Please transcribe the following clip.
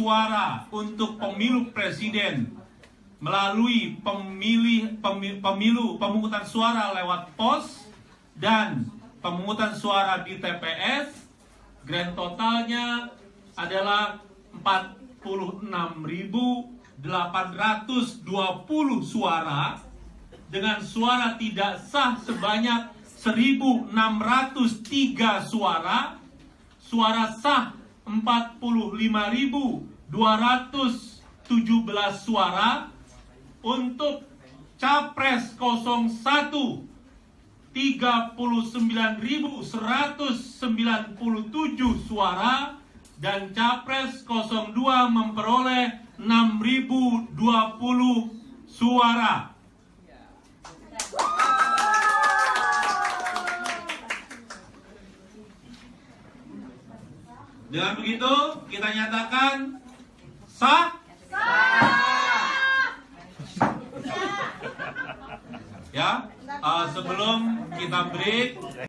suara untuk pemilu presiden melalui pemungutan suara lewat pos dan pemungutan suara di TPS, grand totalnya adalah 46.820 suara, dengan suara tidak sah sebanyak 1.603 suara, suara sah 45.217 suara, untuk Capres 01 39.197 suara, dan Capres 02 memperoleh 6.020 suara. Dengan begitu kita nyatakan sah. Ya, sebelum kita break.